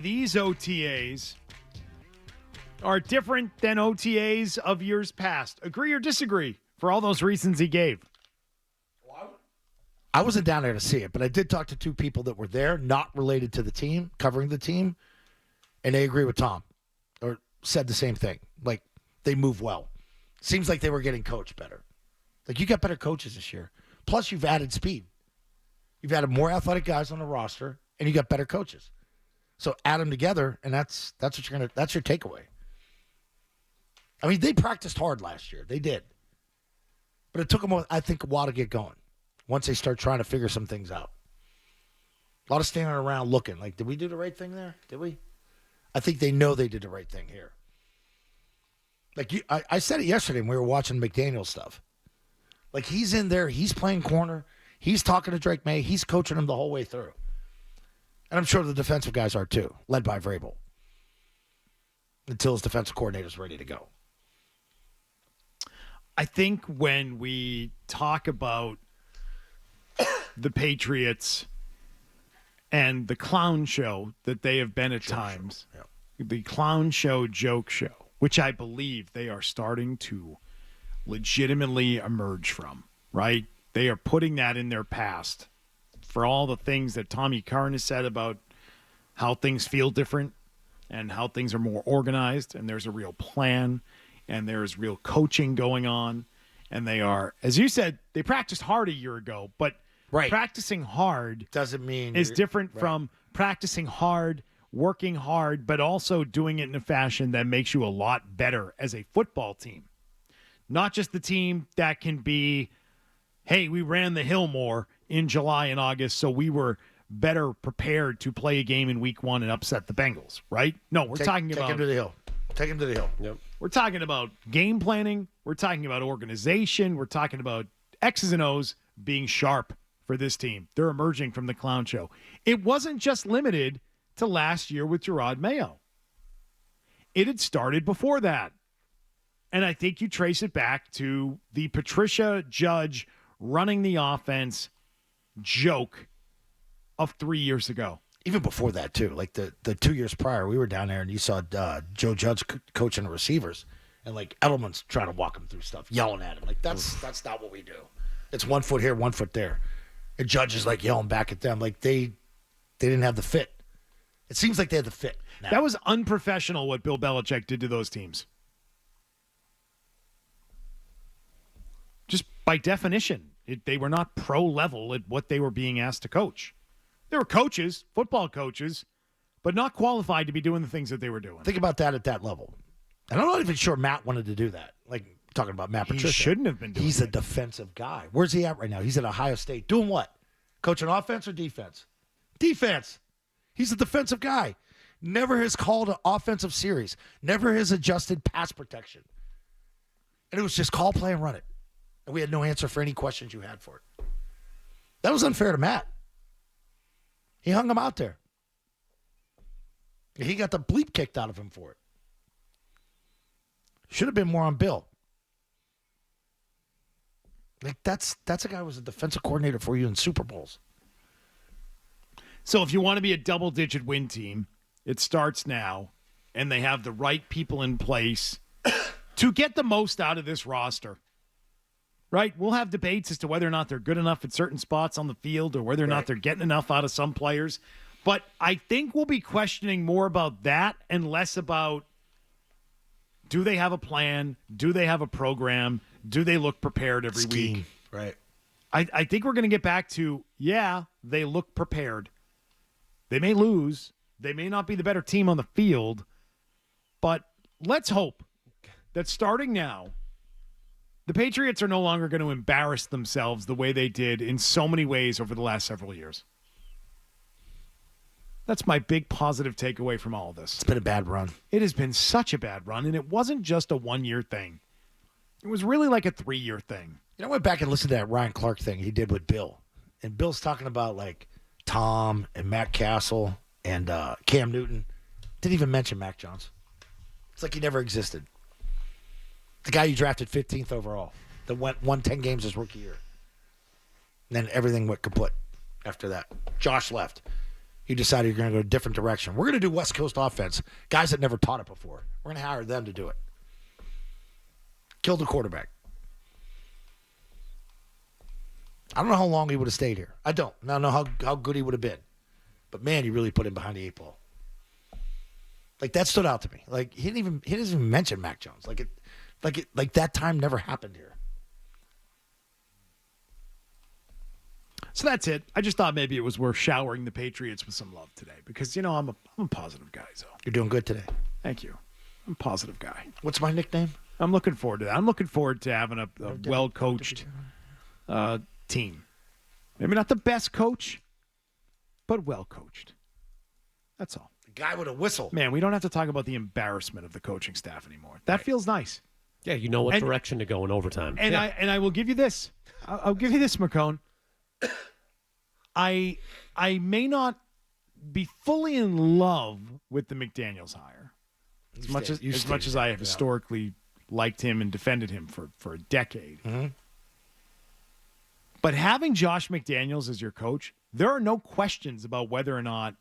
These OTAs are different than OTAs of years past. Agree or disagree for all those reasons he gave? I wasn't down there to see it, but I did talk to two people that were there, not related to the team, covering the team, and they agree with Tom, or said the same thing. Like, they move well. Seems like they were getting coached better. Like, you got better coaches this year. Plus, you've added speed. You've added more athletic guys on the roster, and you got better coaches. So add them together, and that's what that's your takeaway. I mean, they practiced hard last year. They did. But it took them, I think, a while to get going once they start trying to figure some things out. A lot of standing around looking. Like, did we do the right thing there? Did we? I think they know they did the right thing here. Like, I said it yesterday when we were watching McDaniel stuff. Like, he's in there. He's playing corner. He's talking to Drake May. He's coaching him the whole way through. And I'm sure the defensive guys are too, led by Vrabel, until his defensive coordinator's ready to go. I think when we talk about the Patriots and the clown show that they have been at times, the clown show, joke show, which I believe they are starting to legitimately emerge from, right? They are putting that in their past for all the things that Tommy Curran has said about how things feel different and how things are more organized, and there's a real plan, and there's real coaching going on, and they are, as you said, they practiced hard a year ago, but practicing hard doesn't mean is different from practicing hard, working hard, but also doing it in a fashion that makes you a lot better as a football team. Not just the team that can be, hey, we ran the hill more in July and August, so we were better prepared to play a game in week 1 and upset the Bengals, right? No, we're talking about... Take him to the hill. Take him to the hill. Yep. We're talking about game planning. We're talking about organization. We're talking about X's and O's being sharp for this team. They're emerging from the clown show. It wasn't just limited to last year with Gerard Mayo. It had started before that. And I think you trace it back to the Patricia Judge running the offense joke of 3 years ago. Even before that, too. Like the 2 years prior, we were down there and you saw Joe Judge coaching the receivers. And, like, Edelman's trying to walk him through stuff, yelling at him. Like, that's not what we do. It's 1 foot here, 1 foot there. And Judge is, like, yelling back at them. Like, they didn't have the fit. It seems like they had the fit now. That was unprofessional what Bill Belichick did to those teams. Just by definition, they were not pro level at what they were being asked to coach. They were coaches, football coaches, but not qualified to be doing the things that they were doing. Think about that at that level. And I'm not even sure Matt wanted to do that. Like, talking about Matt Patricia. He shouldn't have been doing He's it. a defensive guy. Where's he at right now? He's at Ohio State. Doing what? Coaching offense or defense? Defense. He's a defensive guy. Never has called an offensive series. Never has adjusted pass protection. And it was just call, play, and run it. And we had no answer for any questions you had for it. That was unfair to Matt. He hung him out there. He got the bleep kicked out of him for it. Should have been more on Bill. Like, that's a guy who was a defensive coordinator for you in Super Bowls. So if you want to be a double-digit win team, it starts now, and they have the right people in place to get the most out of this roster. Right? We'll have debates as to whether or not they're good enough at certain spots on the field or whether or not they're getting enough out of some players. But I think we'll be questioning more about that and less about, do they have a plan? Do they have a program? Do they look prepared every week? Right. I think we're going to get back to, yeah, they look prepared. They may lose. They may not be the better team on the field. But let's hope that starting now, the Patriots are no longer going to embarrass themselves the way they did in so many ways over the last several years. That's my big positive takeaway from all of this. It's been a bad run. It has been such a bad run, and it wasn't just a 1-year thing. It was really like a 3-year thing. You know, I went back and listened to that Ryan Clark thing he did with Bill. And Bill's talking about, like, Tom and Matt Castle and Cam Newton. Didn't even mention Mac Jones. It's like he never existed. The guy you drafted 15th overall that won 10 games his rookie year. And then everything went kaput after that. Josh left. you decided you're going to go a different direction. We're going to do West Coast offense. Guys that never taught it before. We're going to hire them to do it. Kill the quarterback. I don't know how long he would have stayed here. I don't know how good he would have been. But, man, he really put him behind the 8 ball. Like, that stood out to me. Like, he didn't even mention Mac Jones. Like that time never happened here. So that's it. I just thought maybe it was worth showering the Patriots with some love today because, I'm a positive guy. So You're doing good today. thank you. I'm a positive guy. What's my nickname? I'm looking forward to that. I'm looking forward to having a well-coached team. Maybe not the best coach, but well-coached. That's all. The guy with a whistle. Man, we don't have to talk about the embarrassment of the coaching staff anymore. That feels nice. Yeah, you know what direction to go in overtime. And I will give you this. I'll give you this, McCone. I may not be fully in love with the McDaniels hire. As much as I have historically liked him and defended him for a decade. Mm-hmm. But having Josh McDaniels as your coach, there are no questions about whether or not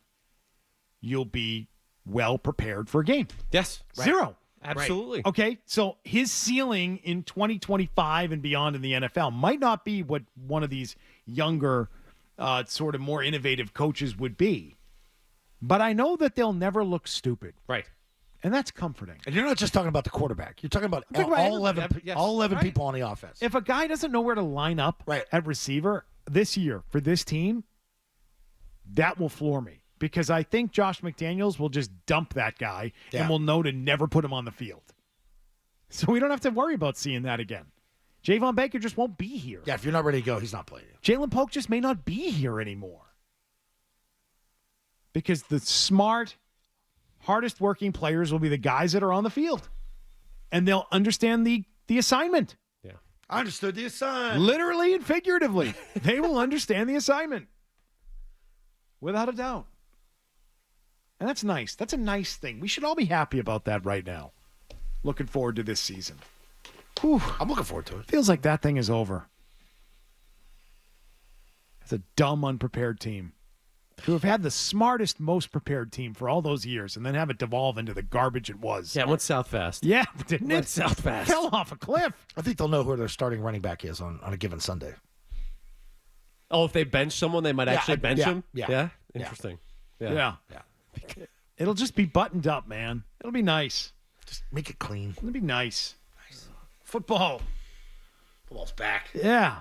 you'll be well prepared for a game. Yes. Right. Zero. Absolutely. Right. Okay, so his ceiling in 2025 and beyond in the NFL might not be what one of these younger, sort of more innovative coaches would be. But I know that they'll never look stupid. Right. And that's comforting. And you're not just talking about the quarterback. You're talking about all 11 people on the offense. If a guy doesn't know where to line up at receiver this year for this team, that will floor me. Because I think Josh McDaniels will just dump that guy and will know to never put him on the field. So we don't have to worry about seeing that again. Javon Baker just won't be here. Yeah, if you're not ready to go, he's not playing. Jalen Polk just may not be here anymore. Because the smart, hardest working players will be the guys that are on the field. And they'll understand the assignment. Yeah. I understood the assignment. Literally and figuratively. They will understand the assignment. Without a doubt. And that's nice. That's a nice thing. We should all be happy about that right now. Looking forward to this season. Whew. I'm looking forward to it. Feels like that thing is over. It's a dumb, unprepared team. To have had the smartest, most prepared team for all those years and then have it devolve into the garbage it was. Yeah, it went south fast. Yeah, didn't it? Went south fast. Fell off a cliff. I think they'll know who their starting running back is on a given Sunday. Oh, if they bench someone, they might actually bench him? Yeah. Interesting. Yeah. It'll just be buttoned up, man. It'll be nice. Just make it clean. It'll be nice. Football. Football's back. Yeah.